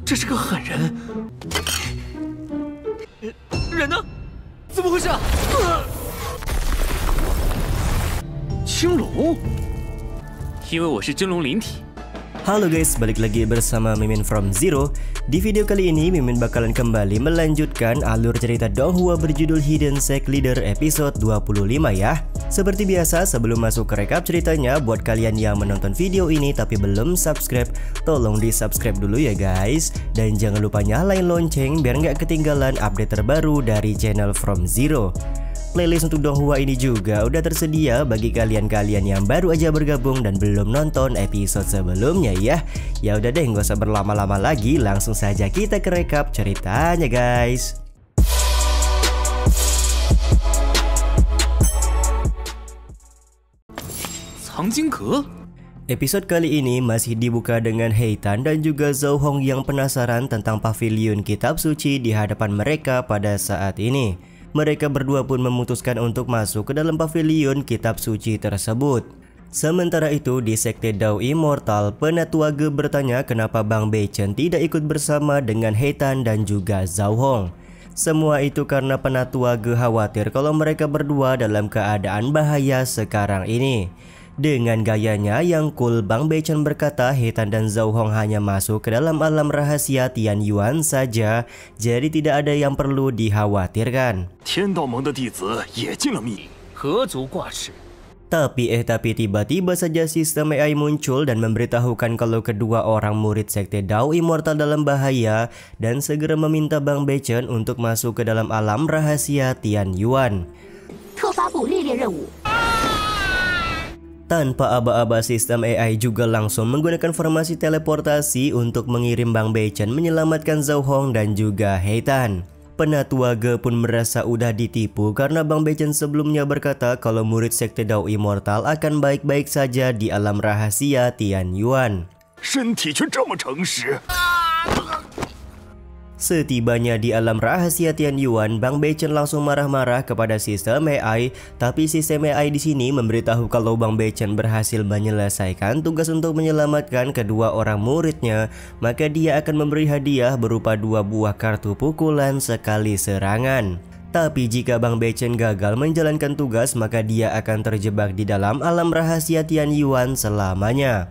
这是个狠人。人呢？怎么回事啊？青龙？因为我是真龙灵体。 Halo guys, balik lagi bersama Mimin from Zero. Di video kali ini Mimin bakalan kembali melanjutkan alur cerita Donghua berjudul Hidden Sect Leader episode 25 ya. Seperti biasa, sebelum masuk ke rekap ceritanya, buat kalian yang menonton video ini tapi belum subscribe, tolong di subscribe dulu ya guys. Dan jangan lupa nyalain lonceng biar nggak ketinggalan update terbaru dari channel From Zero. Playlist untuk Donghua ini juga udah tersedia bagi kalian-kalian yang baru aja bergabung dan belum nonton episode sebelumnya ya. Ya udah deh, nggak usah berlama-lama lagi, langsung saja kita ke rekap ceritanya guys. Episode kali ini masih dibuka dengan Heitan dan juga Zhao Hong yang penasaran tentang pavilion kitab suci di hadapan mereka pada saat ini. Mereka berdua pun memutuskan untuk masuk ke dalam pavilion kitab suci tersebut. Sementara itu di Sekte Dao Immortal, Penatua Ge bertanya kenapa Bang Beichen tidak ikut bersama dengan Heitan dan juga Zhao Hong. Semua itu karena Penatua Ge khawatir kalau mereka berdua dalam keadaan bahaya sekarang ini. Dengan gayanya yang cool, Bang Beichen berkata Heitan dan Zhao Hong hanya masuk ke dalam alam rahasia Tian Yuan saja, jadi tidak ada yang perlu dikhawatirkan. Tapi tiba-tiba saja sistem AI muncul dan memberitahukan kalau kedua orang murid Sekte Dao Immortal dalam bahaya dan segera meminta Bang Beichen untuk masuk ke dalam alam rahasia Tian Yuan. Tanpa aba-aba, sistem AI juga langsung menggunakan formasi teleportasi untuk mengirim Bang Beichen menyelamatkan Zhao Hong dan juga Heitan. Penatua Ge pun merasa udah ditipu karena Bang Beichen sebelumnya berkata kalau murid Sekte Dao Immortal akan baik-baik saja di alam rahasia Tian Yuan. Setibanya di alam rahasia Tian Yuan, Bang Beichen langsung marah-marah kepada sistem AI, tapi sistem AI di sini memberitahu kalau Bang Beichen berhasil menyelesaikan tugas untuk menyelamatkan kedua orang muridnya, maka dia akan memberi hadiah berupa 2 buah kartu pukulan sekali serangan. Tapi jika Bang Beichen gagal menjalankan tugas, maka dia akan terjebak di dalam alam rahasia Tian Yuan selamanya.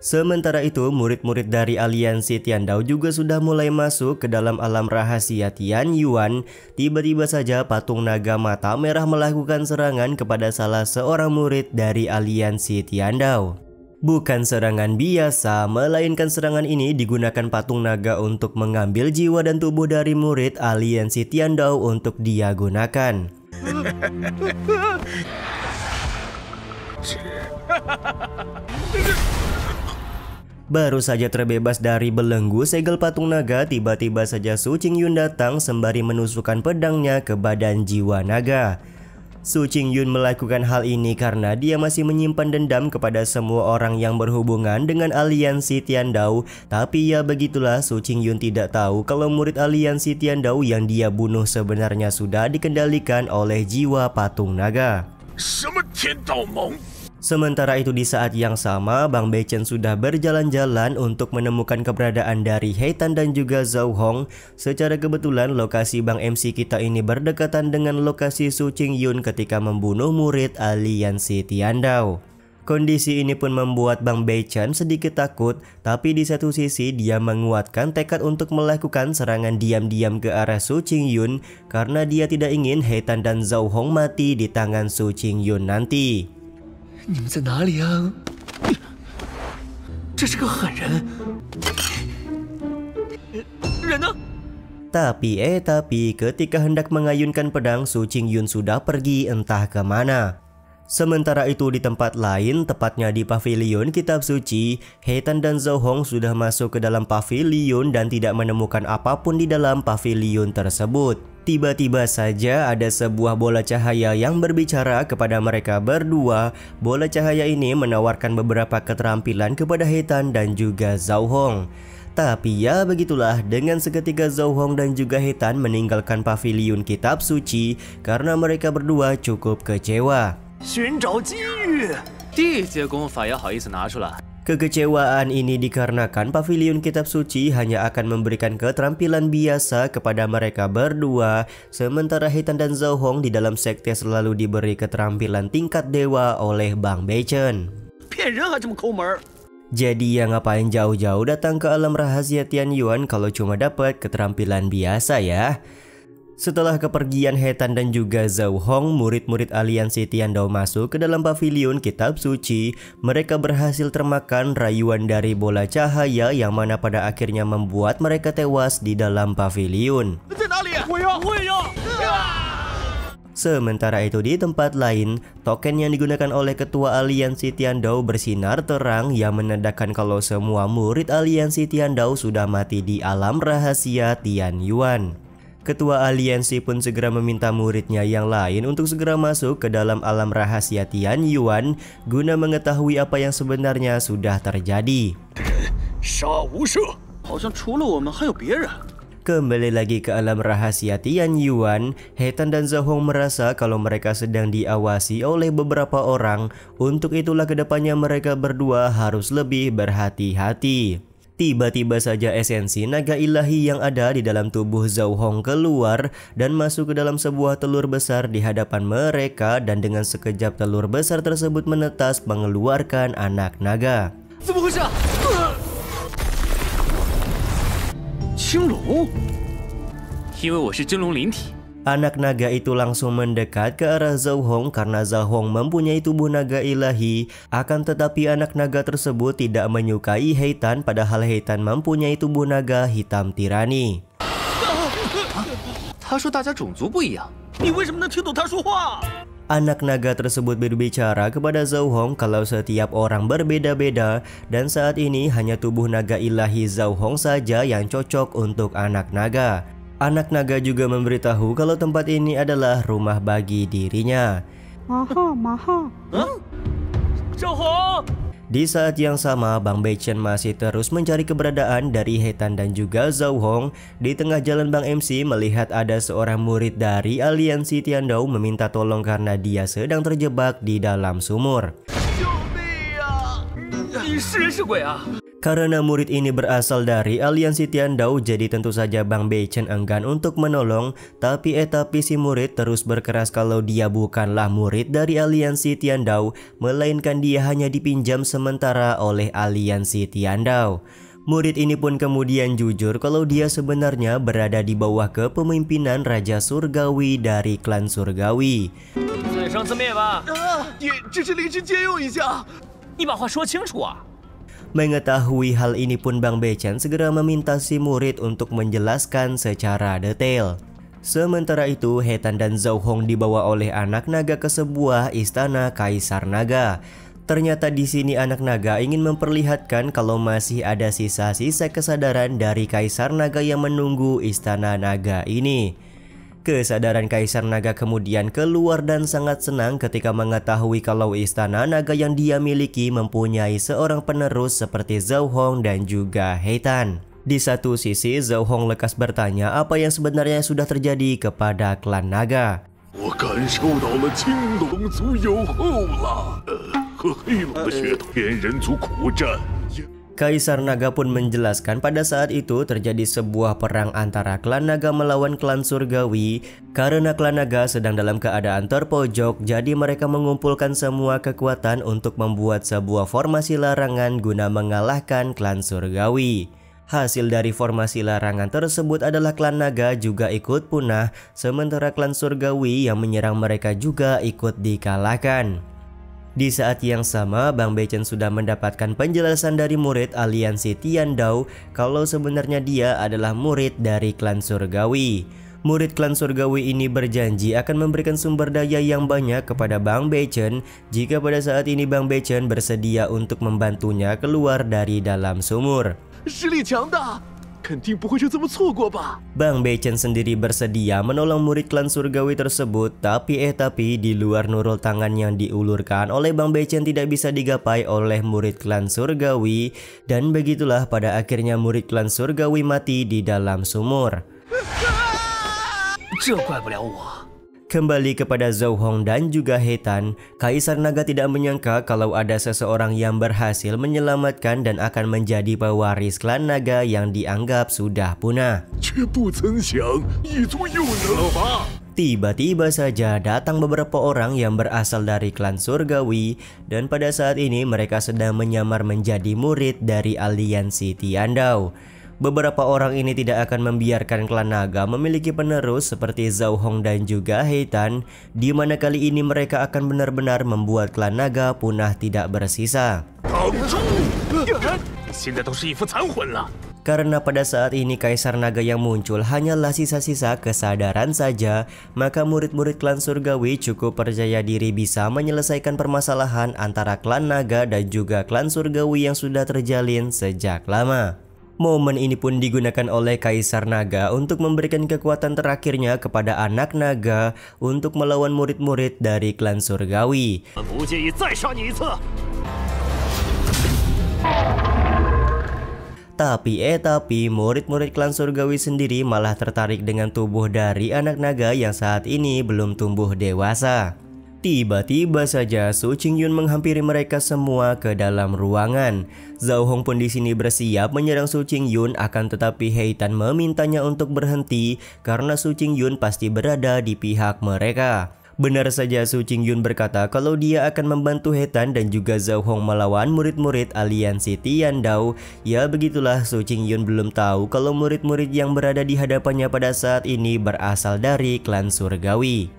Sementara itu, murid-murid dari aliansi Tian Dao juga sudah mulai masuk ke dalam alam rahasia Tian Yuan. Tiba-tiba saja patung naga mata merah melakukan serangan kepada salah seorang murid dari aliansi Tian Dao. Bukan serangan biasa, melainkan serangan ini digunakan patung naga untuk mengambil jiwa dan tubuh dari murid aliansi Tian Dao untuk dia gunakan. Baru saja terbebas dari belenggu segel patung naga, tiba-tiba saja Su Qingyun datang sembari menusukkan pedangnya ke badan jiwa naga. Su Qingyun melakukan hal ini karena dia masih menyimpan dendam kepada semua orang yang berhubungan dengan aliansi Tian Dao. Tapi ya begitulah, Su Qingyun tidak tahu kalau murid aliansi Tian Dao yang dia bunuh sebenarnya sudah dikendalikan oleh jiwa patung naga. Sementara itu di saat yang sama, Bang Beichen sudah berjalan-jalan untuk menemukan keberadaan dari Heitan dan juga Zhao Hong. Secara kebetulan lokasi Bang MC kita ini berdekatan dengan lokasi Su Qingyun ketika membunuh murid aliansi Tian Dao. Kondisi ini pun membuat Bang Beichen sedikit takut, tapi di satu sisi dia menguatkan tekad untuk melakukan serangan diam-diam ke arah Su Qingyun karena dia tidak ingin Heitan dan Zhao Hong mati di tangan Su Qingyun nanti. Tapi ketika hendak mengayunkan pedang, Su Qingyun sudah pergi entah kemana. Sementara itu di tempat lain, tepatnya di pavilion kitab suci, Heitan dan Zhao Hong sudah masuk ke dalam pavilion dan tidak menemukan apapun di dalam pavilion tersebut. Tiba-tiba saja ada sebuah bola cahaya yang berbicara kepada mereka berdua. Bola cahaya ini menawarkan beberapa keterampilan kepada Heitan dan juga Zhao Hong. Tapi ya begitulah, dengan seketika Zhou Hong dan juga He Tan meninggalkan paviliun kitab suci karena mereka berdua cukup kecewa. 寻找机遇，地阶功法也好意思拿出来？ Kekecewaan ini dikarenakan paviliun kitab suci hanya akan memberikan keterampilan biasa kepada mereka berdua, sementara He Tan dan Zhou Hong di dalam sekte selalu diberi keterampilan tingkat dewa oleh Bang Beichen. 骗人还这么抠门！ Jadi ya ngapain jauh-jauh datang ke alam rahasia Tian Yuan kalau cuma dapat keterampilan biasa ya. Setelah kepergian He Tan dan juga Zhou Hong, murid-murid aliansi Tian Dao masuk ke dalam paviliun kitab suci. Mereka berhasil termakan rayuan dari bola cahaya yang mana pada akhirnya membuat mereka tewas di dalam paviliun. Sementara itu di tempat lain, token yang digunakan oleh ketua aliansi Tian Dao bersinar terang yang menandakan kalau semua murid aliansi Tian Dao sudah mati di alam rahasia Tian Yuan. Ketua aliansi pun segera meminta muridnya yang lain untuk segera masuk ke dalam alam rahasia Tian Yuan guna mengetahui apa yang sebenarnya sudah terjadi. Kembali lagi ke alam rahasia Tian Yuan, He Tan dan Zhou Hong merasa kalau mereka sedang diawasi oleh beberapa orang. Untuk itulah kedepannya mereka berdua harus lebih berhati-hati. Tiba-tiba saja esensi naga ilahi yang ada di dalam tubuh Zhou Hong keluar dan masuk ke dalam sebuah telur besar di hadapan mereka, dan dengan sekejap telur besar tersebut menetas mengeluarkan anak naga. Anak naga itu langsung mendekat ke arah Zhou Hong karena Zhou Hong mempunyai tubuh naga ilahi. Akan tetapi anak naga tersebut tidak menyukai He Tan, padahal He Tan mempunyai tubuh naga hitam tirani. Anak naga tersebut berbicara kepada Zhou Hong kalau setiap orang berbeda-beda dan saat ini hanya tubuh naga ilahi Zhou Hong saja yang cocok untuk anak naga. Anak naga juga memberitahu kalau tempat ini adalah rumah bagi dirinya. Di saat yang sama, Bang Beichen masih terus mencari keberadaan dari He Tan dan juga Zhou Hong. Di tengah jalan, Bang MC melihat ada seorang murid dari aliansi Tian Dao meminta tolong karena dia sedang terjebak di dalam sumur. Karena murid ini berasal dari aliansi Tian Dao, jadi tentu saja Bang Beichen enggan untuk menolong. Tapi si murid terus berkeras kalau dia bukanlah murid dari aliansi Tian Dao, melainkan dia hanya dipinjam sementara oleh aliansi Tian Dao. Murid ini pun kemudian jujur kalau dia sebenarnya berada di bawah kepemimpinan Raja Surgawi dari klan Surgawi. Mengetahui hal ini pun Bang Beichen segera meminta si murid untuk menjelaskan secara detail. Sementara itu He Tan dan Zhou Hong dibawa oleh anak naga ke sebuah istana Kaisar Naga. Ternyata di sini anak naga ingin memperlihatkan kalau masih ada sisa-sisa kesadaran dari Kaisar Naga yang menunggu istana naga ini. Kesadaran Kaisar Naga kemudian keluar dan sangat senang ketika mengetahui kalau istana naga yang dia miliki mempunyai seorang penerus seperti Zhou Hong dan juga He Tan. Di satu sisi Zhou Hong lekas bertanya apa yang sebenarnya sudah terjadi kepada klan naga. Kaisar Naga pun menjelaskan pada saat itu terjadi sebuah perang antara klan naga melawan klan surgawi. Karena klan naga sedang dalam keadaan terpojok, jadi mereka mengumpulkan semua kekuatan untuk membuat sebuah formasi larangan guna mengalahkan klan surgawi. Hasil dari formasi larangan tersebut adalah klan naga juga ikut punah, sementara klan surgawi yang menyerang mereka juga ikut dikalahkan. Di saat yang sama, Bang Beichen sudah mendapatkan penjelasan dari murid aliansi Tian Dao kalau sebenarnya dia adalah murid dari klan surgawi. Murid klan surgawi ini berjanji akan memberikan sumber daya yang banyak kepada Bang Beichen jika pada saat ini Bang Beichen bersedia untuk membantunya keluar dari dalam sumur. 肯定不会就这么错过吧？ Bang Beichen sendiri bersedia menolong murid klan surgawi tersebut, tapi di luar nurul tangan yang diulurkan oleh Bang Beichen tidak bisa digapai oleh murid klan surgawi, dan begitulah pada akhirnya murid klan surgawi mati di dalam sumur. 这怪不了我。 Kembali kepada Zhou Hong dan juga Heitan, Kaisar Naga tidak menyangka kalau ada seseorang yang berhasil menyelamatkan dan akan menjadi pewaris klan naga yang dianggap sudah punah. 却不曾想一族又能吧？ Tiba-tiba saja datang beberapa orang yang berasal dari klan surgawi, dan pada saat ini mereka sedang menyamar menjadi murid dari aliansi Tiandao. Beberapa orang ini tidak akan membiarkan klan naga memiliki penerus seperti Zhou Hong dan juga Heitan, di mana kali ini mereka akan benar-benar membuat klan naga punah tidak bersisa. Karena pada saat ini Kaisar Naga yang muncul hanyalah sisa-sisa kesadaran saja, maka murid-murid klan surgawi cukup percaya diri bisa menyelesaikan permasalahan antara klan naga dan juga klan surgawi yang sudah terjalin sejak lama. Momen ini pun digunakan oleh Kaisar Naga untuk memberikan kekuatan terakhirnya kepada anak naga untuk melawan murid-murid dari klan surgawi. Tapi murid-murid klan surgawi sendiri malah tertarik dengan tubuh dari anak naga yang saat ini belum tumbuh dewasa. Tiba-tiba saja Su Qingyun menghampiri mereka semua ke dalam ruangan. Zhou Hong pun di sini bersiap menyerang Su Qingyun, akan tetapi Heitan memintanya untuk berhenti karena Su Qingyun pasti berada di pihak mereka. Benar saja Su Qingyun berkata kalau dia akan membantu Heitan dan juga Zhou Hong melawan murid-murid aliansi Tiandao. Ya begitulah, Su Qingyun belum tahu kalau murid-murid yang berada di hadapannya pada saat ini berasal dari klan surgawi.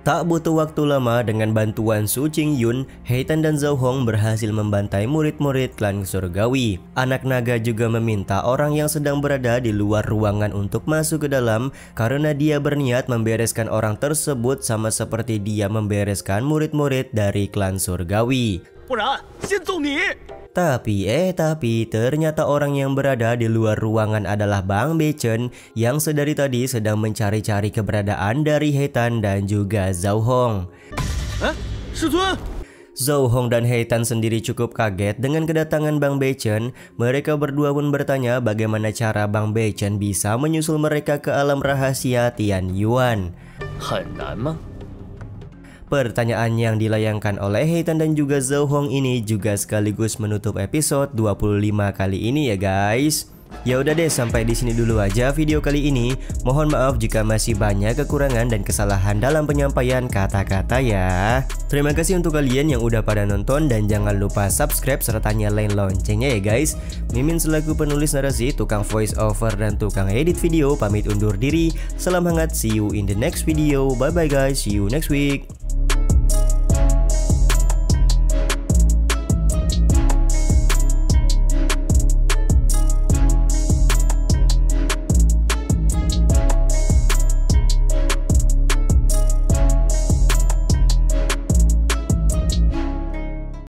Tak butuh waktu lama, dengan bantuan Su Qingyun, Heitan dan Zhou Hong berhasil membantai murid-murid klan surgawi. Anak naga juga meminta orang yang sedang berada di luar ruangan untuk masuk ke dalam karena dia berniat membereskan orang tersebut sama seperti dia membereskan murid-murid dari klan surgawi. Tapi ternyata orang yang berada di luar ruangan adalah Bang Beichen yang sedari tadi sedang mencari-cari keberadaan dari Heitan dan juga Zhou Hong. Zhou Hong dan Heitan sendiri cukup kaget dengan kedatangan Bang Beichen. Mereka berdua pun bertanya bagaimana cara Bang Beichen bisa menyusul mereka ke alam rahasia Tian Yuan. Pertanyaan yang dilayangkan oleh Heitan dan juga Zhou Hong ini juga sekaligus menutup episode 25 kali ini ya guys. Ya udah deh, sampai di sini dulu aja video kali ini. Mohon maaf jika masih banyak kekurangan dan kesalahan dalam penyampaian kata-kata ya. Terima kasih untuk kalian yang udah pada nonton dan jangan lupa subscribe serta nyalain loncengnya ya guys. Mimin selaku penulis narasi, tukang voice over dan tukang edit video pamit undur diri. Salam hangat, see you in the next video. Bye bye guys, see you next week.